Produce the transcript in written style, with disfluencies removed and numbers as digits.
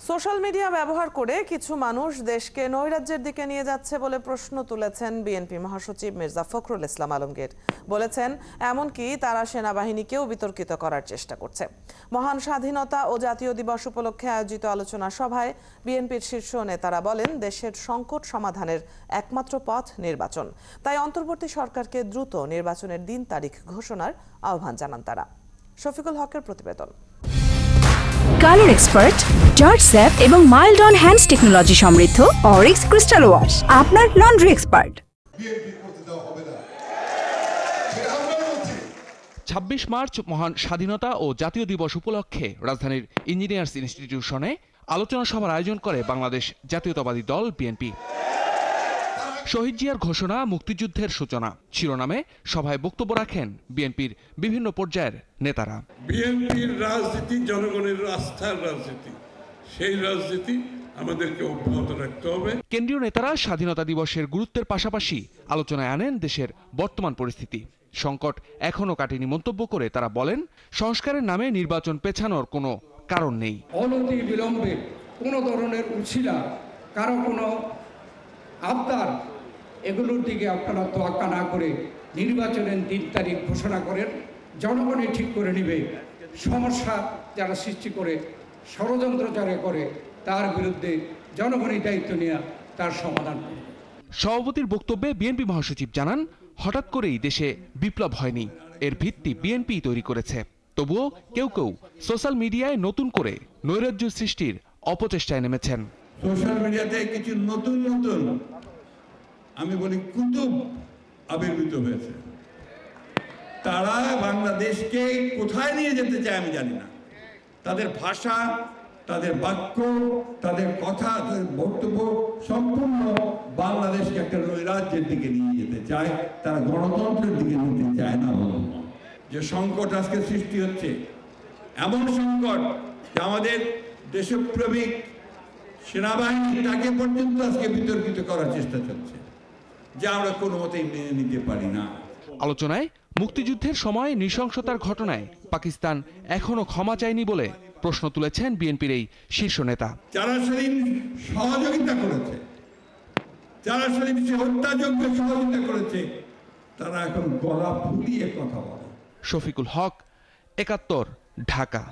Social media ব্যবহার করে কিছু মানুষ দেশকে নৈরাজ্যের দিকে নিয়ে যাচ্ছে বলে প্রশ্ন তুলেছেন বিএনপি মহাসচিব মির্জা ফখরুল ইসলাম আলমগীর। বলেছেন, এমনকি তারা সেনাবাহিনীকেও বিতর্কিত করার চেষ্টা করছে। মহান স্বাধীনতা ও জাতীয় দিবস উপলক্ষে আয়োজিত আলোচনা সভায় বিএনপির শীর্ষ নেতারা বলেন, দেশের সংকট সমাধানের একমাত্র পথ নির্বাচন। তাই অন্তর্বর্তী সরকারকে দ্রুত নির্বাচনের দিন তারিখ ঘোষণার আহ্বান জানান তারা। শফিকুল হকের প্রতিবেদন। কালার এক্সপার্ট, জর্জ স্যাপ এবং মাইল্ড অন হ্যান্ডস টেকনোলজি সমৃদ্ধ অরিক্স ক্রিস্টাল ওয়াশ আপনার লন্ড্রি এক্সপার্ট। ২৬ মার্চ মহান স্বাধীনতা ও জাতীয় দিবস উপলক্ষে রাজধানীর ইঞ্জিনিয়ার্স ইনস্টিটিউশনে আলোচনা সভার আয়োজন করে বাংলাদেশ জাতীয়তাবাদী দল বিএনপি। শহীদ জিয়ার ঘোষণা, মুক্তিযুদ্ধের সূচনা শিরোনামে সভায় বক্তব্য রাখেন বিএনপির বিভিন্ন পর্যায়ের নেতারা। বিএনপির রাজনীতি জনগণের আস্থার রাজনীতি, সেই রাজনীতি আমাদেরকে অব্যাহত রাখতে হবে। কেন্দ্রীয় নেতারা স্বাধীনতা দিবসের গুরুত্বের পাশাপাশি আলোচনায় আনেন দেশের বর্তমান পরিস্থিতি। সংকট এখনো কাটেনি মন্তব্য করে তারা বলেন, সংস্কারের নামে নির্বাচন পেছানোর কোনো কারণ নেই। অনতি বিলম্বে কোনো ধরনের উছিলা, কারো কোনো আবদার, এগুলোর দিকে আপনারা তোয়াক্কা না করে নির্বাচনের দিন তারিখ ঘোষণা করেন। জনগণই ঠিক করে নিবে। সমস্যা যারা সৃষ্টি করে, ষড়যন্ত্র যারা করে, তার বিরুদ্ধে জনগণই দায়িত্ব নিয়ে তার সমাধান করবে। সভাপতির বক্তব্যে বিএনপি মহাসচিব জানান, হঠাৎ করেই দেশে বিপ্লব হয়নি, এর ভিত্তি বিএনপি তৈরি করেছে। তবুও কেউ কেউ সোশ্যাল মিডিয়ায় নতুন করে নৈরাজ্য সৃষ্টির অপচেষ্টায় নেমেছেন। সোশ্যাল মিডিয়াতে কিছু নতুন নতুন, আমি বলি, কুতুব আবির্ভূত হয়েছে। তারা বাংলাদেশকে কোথায় নিয়ে যেতে চায় আমি জানি না। তাদের ভাষা, তাদের বাক্য, তাদের কথা, তাদের বক্তব্য সম্পূর্ণ বাংলাদেশকে একটা নৈরাজ্যের দিকে নিয়ে যেতে চায়। তারা গণতন্ত্রের দিকে নিতে চায় না। যে সংকট আজকে সৃষ্টি হচ্ছে, এমন সংকট যে আমাদের দেশপ্রেমিক সেনাবাহিনী তাকে পর্যন্ত আজকে বিতর্কিত করার চেষ্টা চলছে, যা আমরা কোনো মতেই মেনে নিতে পারি না। আলোচনায় মুক্তিযুদ্ধের সময় নৃশংসতার ঘটনায় পাকিস্তান এখনো ক্ষমা চায়নি বলে প্রশ্ন তুলেছেন বিএনপির এই শীর্ষ নেতা। যারা সেদিন সহযোগিতা করেছে, যারা সেদিন হত্যাযজ্ঞে সহযোগিতা করেছে, তারা এখন গলা ফুলিয়ে কথা বলে। শফিকুল হক, ৭১, ঢাকা।